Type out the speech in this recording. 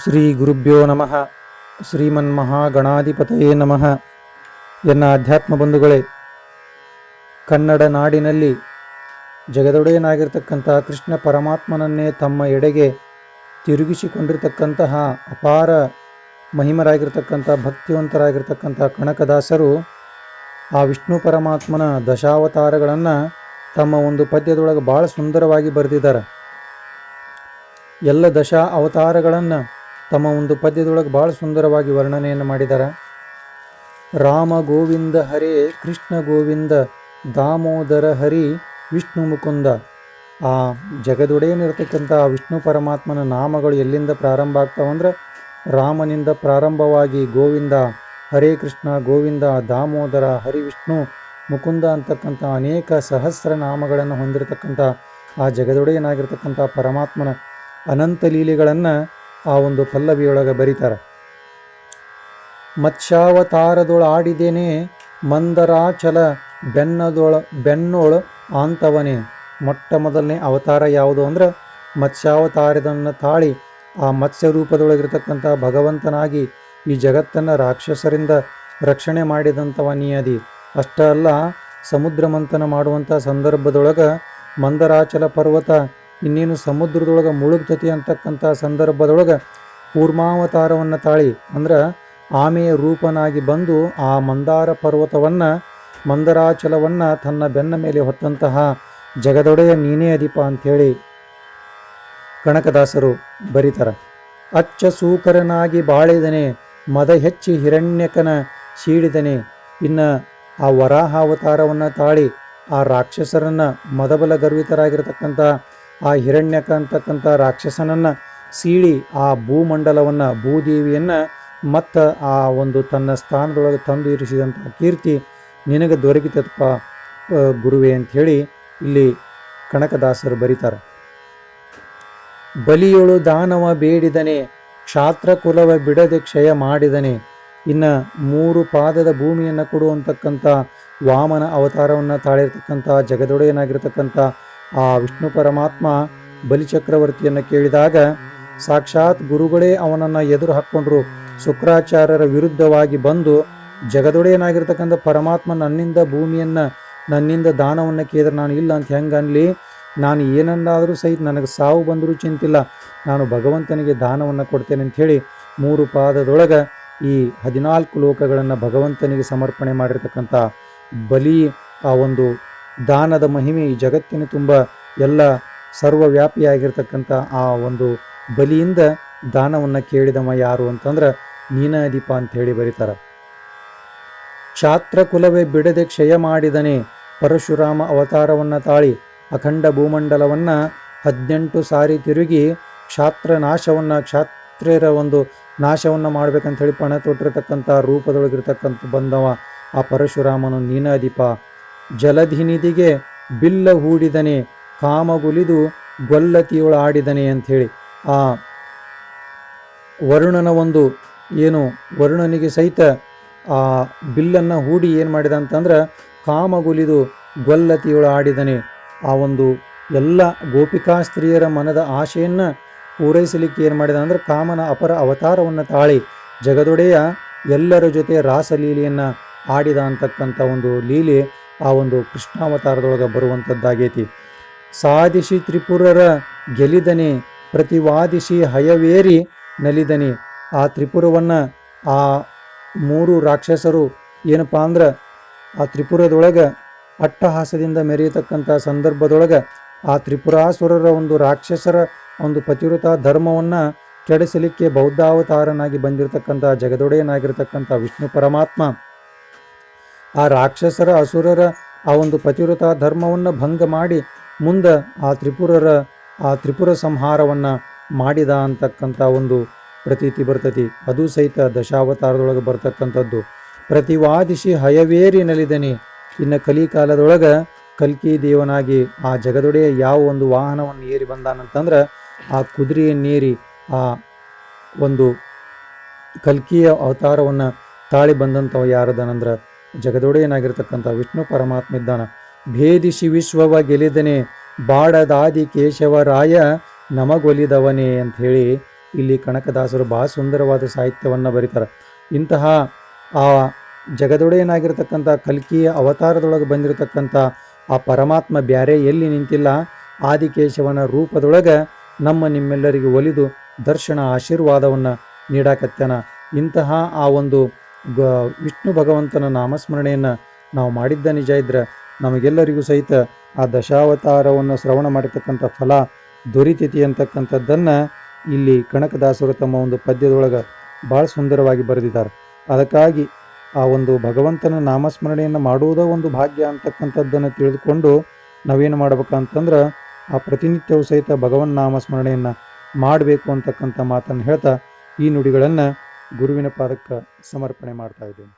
ಶ್ರೀ ಗುರುಭ್ಯೋ ನಮಃ. ಶ್ರೀಮನ್ಮಹಾಗಣಾಧಿಪತಯೇ ನಮಃ. ಎನ್ನ ಅಧ್ಯಾತ್ಮ ಬಂಧುಗಳೇ, ಕನ್ನಡ ನಾಡಿನಲ್ಲಿ ಜಗದೊಡೆಯನಾಗಿರ್ತಕ್ಕಂಥ ಕೃಷ್ಣ ಪರಮಾತ್ಮನನ್ನೇ ತಮ್ಮ ಎಡೆಗೆ ತಿರುಗಿಸಿಕೊಂಡಿರ್ತಕ್ಕಂತಹ ಅಪಾರ ಮಹಿಮರಾಗಿರ್ತಕ್ಕಂಥ ಭಕ್ತಿವಂತರಾಗಿರ್ತಕ್ಕಂಥ ಕನಕದಾಸರು ಆ ವಿಷ್ಣು ಪರಮಾತ್ಮನ ದಶಾವತಾರಗಳನ್ನು ತಮ್ಮ ಒಂದು ಪದ್ಯದೊಳಗೆ ಭಾಳ ಸುಂದರವಾಗಿ ಬರೆದಿದ್ದಾರೆ. ಎಲ್ಲ ದಶ ಅವತಾರಗಳನ್ನು ತಮ್ಮ ಒಂದು ಪದ್ಯದೊಳಗೆ ಭಾಳ ಸುಂದರವಾಗಿ ವರ್ಣನೆಯನ್ನು ಮಾಡಿದ್ದಾರೆ. ರಾಮ ಗೋವಿಂದ ಹರೇ ಕೃಷ್ಣ ಗೋವಿಂದ ದಾಮೋದರ ಹರಿ ವಿಷ್ಣು ಮುಕುಂದ. ಆ ಜಗದೊಡೆಯನಿರ್ತಕ್ಕಂಥ ವಿಷ್ಣು ಪರಮಾತ್ಮನ ನಾಮಗಳು ಎಲ್ಲಿಂದ ಪ್ರಾರಂಭ ಆಗ್ತಾವಂದ್ರೆ ರಾಮನಿಂದ ಪ್ರಾರಂಭವಾಗಿ ಗೋವಿಂದ, ಹರೇ ಕೃಷ್ಣ, ಗೋವಿಂದ, ದಾಮೋದರ, ಹರಿ ವಿಷ್ಣು, ಮುಕುಂದ ಅಂತಕ್ಕಂಥ ಅನೇಕ ಸಹಸ್ರ ನಾಮಗಳನ್ನು ಹೊಂದಿರತಕ್ಕಂಥ ಆ ಜಗದೊಡೆಯನಾಗಿರ್ತಕ್ಕಂಥ ಪರಮಾತ್ಮನ ಅನಂತ ಲೀಲೆಗಳನ್ನು ಆ ಒಂದು ಪಲ್ಲವಿಯೊಳಗೆ ಬರೀತಾರೆ. ಮತ್ಸ್ಯಾವತಾರದೊಳಾಡಿದೇನೆ ಮಂದರಾಚಲ ಬೆನ್ನೋಳು ಆಂತವನೇ. ಮೊಟ್ಟ ಮೊದಲನೇ ಅವತಾರ ಯಾವುದು ಅಂದ್ರೆ ಮತ್ಸ್ಯಾವತಾರದನ್ನು ತಾಳಿ ಆ ಮತ್ಸ್ಯ ರೂಪದೊಳಗಿರ್ತಕ್ಕಂಥ ಭಗವಂತನಾಗಿ ಈ ಜಗತ್ತನ್ನು ರಾಕ್ಷಸರಿಂದ ರಕ್ಷಣೆ ಮಾಡಿದಂಥವ ನೀಯದಿ. ಅಷ್ಟ ಅಲ್ಲ, ಸಮುದ್ರ ಮಂಥನ ಮಾಡುವಂಥ ಸಂದರ್ಭದೊಳಗೆ ಮಂದರಾಚಲ ಪರ್ವತ ಇನ್ನೇನು ಸಮುದ್ರದೊಳಗೆ ಮುಳುಗ್ತತಿ ಅಂತಕ್ಕಂಥ ಸಂದರ್ಭದೊಳಗೆ ಕೂರ್ಮಾವತಾರವನ್ನು ತಾಳಿ ಅಂದ್ರೆ ಆಮೆಯ ರೂಪನಾಗಿ ಬಂದು ಆ ಮಂದಾರ ಪರ್ವತವನ್ನು, ಮಂದರಾಚಲವನ್ನು ತನ್ನ ಬೆನ್ನ ಮೇಲೆ ಹೊತ್ತಂತಹ ಜಗದೊಡೆಯ ನೀನೇ ಅಧಿಪ ಅಂಥೇಳಿ ಕನಕದಾಸರು ಬರೀತಾರೆ. ಅಚ್ಚ ಸೂಕರನಾಗಿ ಬಾಳಿದನೆ ಮದ ಹೆಚ್ಚಿ ಹಿರಣ್ಯಕನ ಸೀಡಿದನೆ. ಇನ್ನು ಆ ವರಾಹ ಅವತಾರವನ್ನು ತಾಳಿ ಆ ರಾಕ್ಷಸರನ್ನು, ಮದಬಲ ಗರ್ವಿತರಾಗಿರ್ತಕ್ಕಂಥ ಆ ಹಿರಣ್ಯಕ ಅಂತಕ್ಕಂಥ ರಾಕ್ಷಸನನ್ನು ಸೀಳಿ ಆ ಭೂಮಂಡಲವನ್ನು, ಭೂದೇವಿಯನ್ನು ಮತ್ತು ಆ ಒಂದು ತನ್ನ ಸ್ಥಾನದೊಳಗೆ ತಂದು ಇರಿಸಿದಂಥ ಕೀರ್ತಿ ನಿನಗೆ ದೊರಕಿತಪ್ಪ ಗುರುವೇ ಅಂಥೇಳಿ ಇಲ್ಲಿ ಕನಕದಾಸರು ಬರೀತಾರೆ. ಬಲಿಯೊಳು ದಾನವ ಬೇಡಿದನೆ ಕ್ಷಾತ್ರ ಕುಲವ ಬಿಡದೆ ಕ್ಷಯ ಮಾಡಿದನೆ. ಇನ್ನು 3 ಪಾದದ ಭೂಮಿಯನ್ನು ಕೊಡುವಂತಕ್ಕಂಥ ವಾಮನ ಅವತಾರವನ್ನು ತಾಳಿರ್ತಕ್ಕಂಥ ಜಗದೊಡೆಯನಾಗಿರ್ತಕ್ಕಂಥ ಆ ವಿಷ್ಣು ಪರಮಾತ್ಮ ಬಲಿಚಕ್ರವರ್ತಿಯನ್ನು ಕೇಳಿದಾಗ ಸಾಕ್ಷಾತ್ ಗುರುಗಳೇ ಅವನನ್ನು ಎದುರು ಹಾಕ್ಕೊಂಡ್ರು. ಶುಕ್ರಾಚಾರ್ಯರ ವಿರುದ್ಧವಾಗಿ ಬಂದು ಜಗದೊಡೆಯನಾಗಿರ್ತಕ್ಕಂಥ ಪರಮಾತ್ಮ ನನ್ನಿಂದ ಭೂಮಿಯನ್ನು, ನನ್ನಿಂದ ದಾನವನ್ನು ಕೇಳಿದ್ರೆ ನಾನು ಇಲ್ಲ ಅಂತ ಹೆಂಗೆ ಅನ್ಲಿ, ನಾನು ಏನನ್ನಾದರೂ ಸಹಿತ ನನಗೆ ಸಾವು ಬಂದರೂ ಚಿಂತಿಲ್ಲ, ನಾನು ಭಗವಂತನಿಗೆ ದಾನವನ್ನು ಕೊಡ್ತೇನೆ ಅಂಥೇಳಿ 3 ಪಾದದೊಳಗೆ ಈ 14 ಲೋಕಗಳನ್ನು ಭಗವಂತನಿಗೆ ಸಮರ್ಪಣೆ ಮಾಡಿರ್ತಕ್ಕಂಥ ಬಲಿ ಆ ಒಂದು ದಾನದ ಮಹಿಮೆ ಈ ಜಗತ್ತಿನ ತುಂಬ ಎಲ್ಲ ಸರ್ವವ್ಯಾಪಿಯಾಗಿರ್ತಕ್ಕಂಥ ಆ ಒಂದು ಬಲಿಯಿಂದ ದಾನವನ್ನು ಕೇಳಿದವ ಯಾರು ಅಂತಂದ್ರೆ ನೀನಾದೀಪ ಅಂತ ಹೇಳಿ ಬರೀತಾರೆ. ಕ್ಷಾತ್ರ ಕುಲವೇ ಬಿಡದೆ ಕ್ಷಯ ಮಾಡಿದನೆ. ಪರಶುರಾಮ ಅವತಾರವನ್ನು ತಾಳಿ ಅಖಂಡ ಭೂಮಂಡಲವನ್ನು 18 ಸಾರಿ ತಿರುಗಿ ಕ್ಷಾತ್ರಿಯರ ಒಂದು ನಾಶವನ್ನು ಮಾಡ್ಬೇಕಂತ ಹೇಳಿ ಪಣ ತೊಟ್ಟಿರ್ತಕ್ಕಂಥ ರೂಪದೊಳಗಿರ್ತಕ್ಕಂಥ ಬಂದವ ಆ ಪರಶುರಾಮನು ನೀನಾದೀಪ. ಜಲಧಿನಿಧಿಗೆ ಬಿಲ್ಲ ಹೂಡಿದನೆ ಕಾಮಗುಲಿದು ಗೊಲ್ಲತಿಯೊಳಾಡಿದನೆ ಅಂಥೇಳಿ ಆ ವರುಣನ ಒಂದು ಏನು ವರುಣನಿಗೆ ಸಹಿತ ಆ ಬಿಲ್ಲನ್ನು ಹೂಡಿ ಏನು ಮಾಡಿದ ಅಂತಂದ್ರೆ ಕಾಮಗುಲಿದು ಗೊಲ್ಲತಿಯೊಳಾಡಿದನೆ. ಆ ಒಂದು ಎಲ್ಲ ಗೋಪಿಕಾ ಸ್ತ್ರೀಯರ ಮನದ ಆಶೆಯನ್ನು ಪೂರೈಸಲಿಕ್ಕೆ ಏನು ಮಾಡಿದ ಅಂದ್ರೆ ಕಾಮನ ಅಪರ ಅವತಾರವನ್ನು ತಾಳಿ ಜಗದೊಡೆಯ ಎಲ್ಲರ ಜೊತೆ ರಾಸಲೀಲೆಯನ್ನು ಆಡಿದ ಅಂತಕ್ಕಂಥ ಒಂದು ಲೀಲೆ ಆ ಒಂದು ಕೃಷ್ಣಾವತಾರದೊಳಗೆ ಬರುವಂಥದ್ದಾಗೈತಿ. ಸಾಧಿಸಿ ತ್ರಿಪುರರ ಗೆಲಿದನೆ ಪ್ರತಿವಾದಿಸಿ ಹಯವೇರಿ ನಲಿದನೆ. ಆ ತ್ರಿಪುರವನ್ನು ಆ 3 ರಾಕ್ಷಸರು ಏನಪ್ಪ ಅಂದ್ರೆ ಆ ತ್ರಿಪುರದೊಳಗೆ ಅಟ್ಟಹಾಸದಿಂದ ಮೆರೆಯತಕ್ಕಂಥ ಸಂದರ್ಭದೊಳಗೆ ಆ ತ್ರಿಪುರಾಸುರರ ಒಂದು ರಾಕ್ಷಸರ ಒಂದು ಪತಿವ್ರತ ಧರ್ಮವನ್ನು ಕೆಡಿಸಲಿಕ್ಕೆ ಬೌದ್ಧಾವತಾರನಾಗಿ ಬಂದಿರತಕ್ಕಂಥ ಜಗದೊಡೆಯನಾಗಿರ್ತಕ್ಕಂಥ ವಿಷ್ಣು ಪರಮಾತ್ಮ ಆ ರಾಕ್ಷಸರ ಅಸುರರ ಆ ಒಂದು ಪತಿವ್ರತ ಧರ್ಮವನ್ನು ಭಂಗ ಮಾಡಿ ಮುಂದೆ ಆ ತ್ರಿಪುರ ಸಂಹಾರವನ್ನು ಮಾಡಿದ ಅಂತಕ್ಕಂಥ ಒಂದು ಪ್ರತೀತಿ ಬರ್ತತಿ. ಅದು ಸಹಿತ ದಶಾವತಾರದೊಳಗೆ ಬರ್ತಕ್ಕಂಥದ್ದು. ಪ್ರತಿವಾದಿಸಿ ಹಯವೇರಿ ನಲಿದನೆ. ಇನ್ನು ಕಲಿಕಾಲದೊಳಗೆ ಕಲ್ಕಿ ದೇವನಾಗಿ ಆ ಜಗದೊಡೆಯ ಯಾವ ಒಂದು ವಾಹನವನ್ನು ಏರಿ ಬಂದಾನಂತಂದ್ರೆ ಆ ಕುದುರೆಯನ್ನೇರಿ ಆ ಒಂದು ಕಲ್ಕಿಯ ಅವತಾರವನ್ನು ತಾಳಿ ಬಂದಂಥವ ಯಾರದನಂದ್ರೆ ಜಗದೊಡೆಯನಾಗಿರ್ತಕ್ಕಂಥ ವಿಷ್ಣು ಪರಮಾತ್ಮ ಇದ್ದಾನ. ಭೇದಿಸಿ ವಿಶ್ವವ ಗೆಲಿದನೆ ಬಾಡದಾದಿ ಕೇಶವರಾಯ ನಮಗೊಲಿದವನೇ ಅಂಥೇಳಿ ಇಲ್ಲಿ ಕನಕದಾಸರು ಬಹಳ ಸುಂದರವಾದ ಸಾಹಿತ್ಯವನ್ನು ಬರೀತಾರೆ. ಇಂತಹ ಆ ಜಗದೊಡೆಯನಾಗಿರ್ತಕ್ಕಂಥ ಕಲ್ಕಿಯ ಅವತಾರದೊಳಗೆ ಬಂದಿರತಕ್ಕಂಥ ಆ ಪರಮಾತ್ಮ ಬ್ಯಾರೆ ಎಲ್ಲಿ ನಿಂತಿಲ್ಲ, ಆದಿಕೇಶವನ ರೂಪದೊಳಗೆ ನಿಮ್ಮೆಲ್ಲರಿಗೂ ಒಲಿದು ದರ್ಶನ ಆಶೀರ್ವಾದವನ್ನು ನೀಡಾಕತ್ಯಾನ. ಇಂತಹ ಆ ಒಂದು ವಿಷ್ಣು ಭಗವಂತನ ನಾಮಸ್ಮರಣೆಯನ್ನು ನಾವು ಮಾಡಿದ್ದ ನಿಜ ಇದ್ರೆ ನಮಗೆಲ್ಲರಿಗೂ ಸಹಿತ ಆ ದಶಾವತಾರವನ್ನು ಶ್ರವಣ ಮಾಡಿರ್ತಕ್ಕಂಥ ಫಲ ದೊರೀತೈತಿ ಅಂತಕ್ಕಂಥದ್ದನ್ನು ಇಲ್ಲಿ ಕನಕದಾಸರು ತಮ್ಮ ಒಂದು ಪದ್ಯದೊಳಗೆ ಭಾಳ ಸುಂದರವಾಗಿ ಬರೆದಿದ್ದಾರೆ. ಅದಕ್ಕಾಗಿ ಆ ಒಂದು ಭಗವಂತನ ನಾಮಸ್ಮರಣೆಯನ್ನು ಮಾಡುವುದೇ ಒಂದು ಭಾಗ್ಯ ಅಂತಕ್ಕಂಥದ್ದನ್ನು ತಿಳಿದುಕೊಂಡು ನಾವೇನು ಮಾಡ್ಬೇಕಂತಂದ್ರೆ ಆ ಪ್ರತಿನಿತ್ಯವೂ ಸಹಿತ ಭಗವನ್ ನಾಮಸ್ಮರಣೆಯನ್ನು ಮಾಡಬೇಕು ಅಂತಕ್ಕಂಥ ಮಾತನ್ನು ಹೇಳ್ತಾ ಈ ನುಡಿಗಳನ್ನು ಗುರುವಿನ ಪಾದಕ್ಕೆ ಸಮರ್ಪಣೆ ಮಾಡ್ತಾ ಇದ್ದೇನೆ.